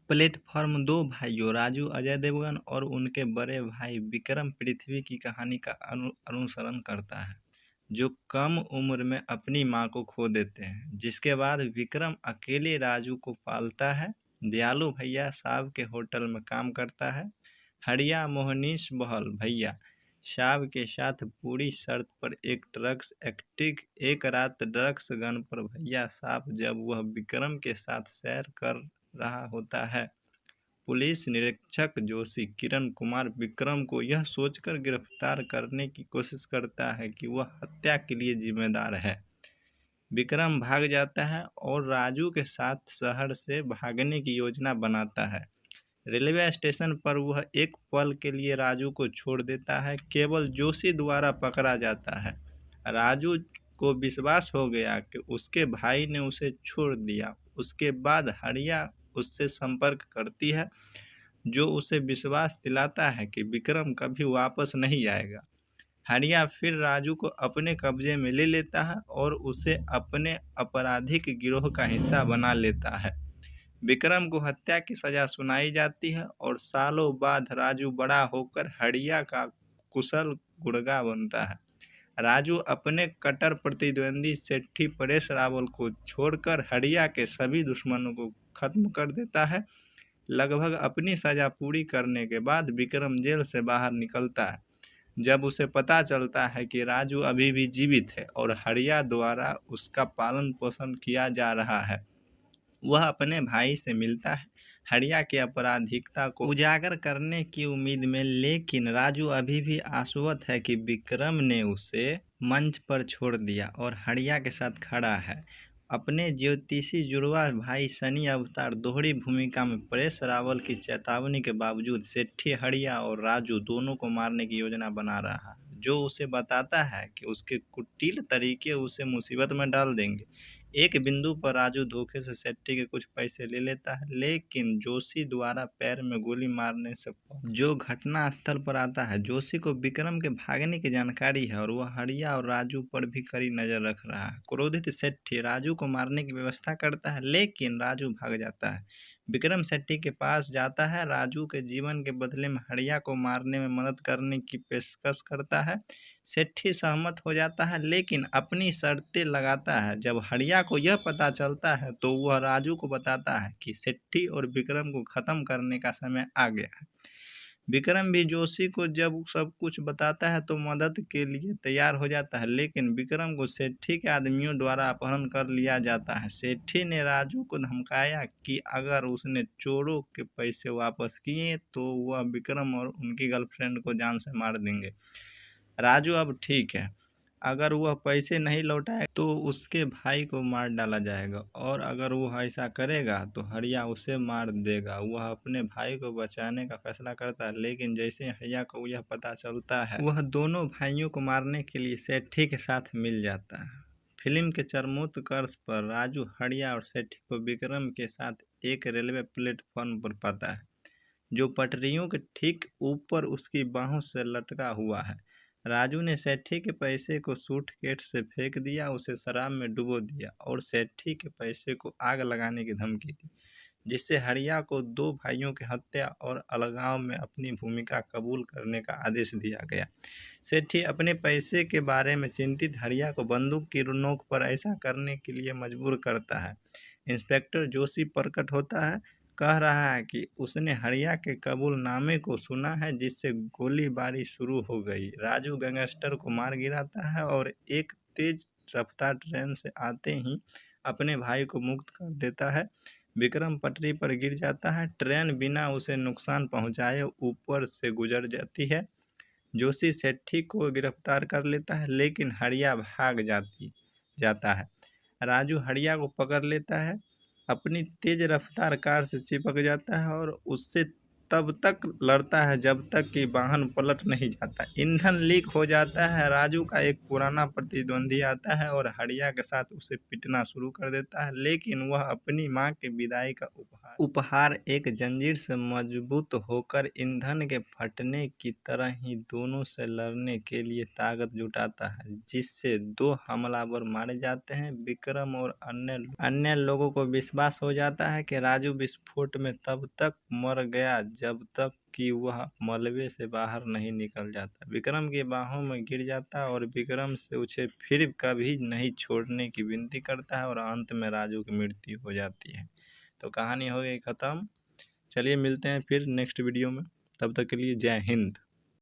Platform 2 भाइयों राजू अजय देवगन और उनके बड़े भाई विक्रम पृथ्वी की कहानी का अनुसरण करता है, जो कम उम्र में अपनी मां को खो देते हैं। जिसके बाद विक्रम अकेले राजू को पालता है। दयालु भैया साहब के होटल में काम करता है। हरिया मोहनीश बहल भैया साहब के साथ पूरी शर्त पर एक ड्रग्स एक्टिक। एक रात ड्रग्स गन पर भैया साहब जब वह विक्रम के साथ सैर कर रहा होता है, पुलिस निरीक्षक जोशी किरण कुमार विक्रम को यह सोचकर गिरफ्तार करने की कोशिश करता है कि वह हत्या के लिए जिम्मेदार है। विक्रम भाग जाता है और राजू के साथ शहर से भागने की योजना बनाता है। रेलवे स्टेशन पर वह एक पल के लिए राजू को छोड़ देता है, केवल जोशी द्वारा पकड़ा जाता है। राजू को विश्वास हो गया कि उसके भाई ने उसे छोड़ दिया। उसके बाद हरिया उससे संपर्क करती है, जो उसे विश्वास दिलाता है कि विक्रम कभी वापस नहीं आएगा। हरिया फिर राजू को अपने कब्जे में ले लेता है और उसे अपने आपराधिक गिरोह का हिस्सा बना लेता है। विक्रम को हत्या की सजा सुनाई जाती है और सालों बाद राजू बड़ा होकर हरिया का कुशल गुर्गा बनता है। राजू अपने कट्टर प्रतिद्वंदी सेठी परेश रावल को छोड़कर हरिया के सभी दुश्मनों को खत्म कर देता है। लगभग अपनी सजा पूरी करने के बाद विक्रम जेल से बाहर निकलता है, जब उसे पता चलता है कि राजू अभी भी जीवित है और हरिया द्वारा उसका पालन पोषण किया जा रहा है। वह अपने भाई से मिलता है, हरिया की आपराधिकता को उजागर करने की उम्मीद में, लेकिन राजू अभी भी आश्वस्त है कि विक्रम ने उसे मंच पर छोड़ दिया और हरिया के साथ खड़ा है। अपने ज्योतिषी जुड़वा भाई सनी अवतार दोहरी भूमिका में परेश रावल की चेतावनी के बावजूद सेठी हरिया और राजू दोनों को मारने की योजना बना रहा है, जो उसे बताता है कि उसके कुटिल तरीके उसे मुसीबत में डाल देंगे। एक बिंदु पर राजू धोखे से सेठी के कुछ पैसे ले लेता है, लेकिन जोशी द्वारा पैर में गोली मारने से जो घटना स्थल पर आता है। जोशी को विक्रम के भागने की जानकारी है और वह हरिया और राजू पर भी कड़ी नजर रख रहा है। क्रोधित सेठी राजू को मारने की व्यवस्था करता है, लेकिन राजू भाग जाता है। विक्रम सेठी के पास जाता है, राजू के जीवन के बदले में हरिया को मारने में मदद करने की पेशकश करता है। सेठी सहमत हो जाता है, लेकिन अपनी शर्तें लगाता है। जब हरिया को यह पता चलता है तो वह राजू को बताता है कि सेठी और विक्रम को खत्म करने का समय आ गया है। विक्रम भी जोशी को जब सब कुछ बताता है तो मदद के लिए तैयार हो जाता है, लेकिन विक्रम को सेठी के आदमियों द्वारा अपहरण कर लिया जाता है। सेठी ने राजू को धमकाया कि अगर उसने चोरों के पैसे वापस किए तो वह विक्रम और उनकी गर्लफ्रेंड को जान से मार देंगे। राजू अब ठीक है, अगर वह पैसे नहीं लौटाए तो उसके भाई को मार डाला जाएगा, और अगर वह ऐसा करेगा तो हरिया उसे मार देगा। वह अपने भाई को बचाने का फैसला करता है, लेकिन जैसे हरिया को यह पता चलता है, वह दोनों भाइयों को मारने के लिए सेठी के साथ मिल जाता है। फिल्म के चरमोत्कर्ष पर राजू हरिया और सेठी को विक्रम के साथ एक रेलवे प्लेटफॉर्म पर पाता है, जो पटरियों के ठीक ऊपर उसकी बाहों से लटका हुआ है। राजू ने सेठी के पैसे को सूटकेस से फेंक दिया, उसे शराब में डुबो दिया और सेठी के पैसे को आग लगाने की धमकी दी, जिससे हरिया को दो भाइयों की हत्या और अलगाव में अपनी भूमिका कबूल करने का आदेश दिया गया। सेठी अपने पैसे के बारे में चिंतित हरिया को बंदूक की नोक पर ऐसा करने के लिए मजबूर करता है। इंस्पेक्टर जोशी प्रकट होता है, कह रहा है कि उसने हरिया के कबूलनामे को सुना है, जिससे गोलीबारी शुरू हो गई। राजू गैंगस्टर को मार गिराता है और एक तेज रफ्तार ट्रेन से आते ही अपने भाई को मुक्त कर देता है। विक्रम पटरी पर गिर जाता है, ट्रेन बिना उसे नुकसान पहुंचाए ऊपर से गुजर जाती है। जोशी सेठी को गिरफ्तार कर लेता है, लेकिन हरिया भाग जाता है। राजू हरिया को पकड़ लेता है, अपनी तेज रफ्तार कार से चिपक जाता है और उससे तब तक लड़ता है जब तक कि वाहन पलट नहीं जाता। ईंधन लीक हो जाता है। राजू का एक पुराना प्रतिद्वंदी आता है और हड़िया के साथ उसे पीटना शुरू कर देता है, लेकिन वह अपनी मां की विदाई का उपहार एक जंजीर से मजबूत होकर ईंधन के फटने की तरह ही दोनों से लड़ने के लिए ताकत जुटाता है, जिससे 2 हमलावर मारे जाते हैं। विक्रम और अन्य लोगों को विश्वास हो जाता है कि राजू विस्फोट में तब तक मर गया जब तक कि वह मलबे से बाहर नहीं निकल जाता। विक्रम की बाहों में गिर जाता है और विक्रम से उसे फिर कभी नहीं छोड़ने की विनती करता है और अंत में राजू की मृत्यु हो जाती है। तो कहानी हो गई ख़त्म। चलिए मिलते हैं फिर नेक्स्ट वीडियो में, तब तक के लिए जय हिंद।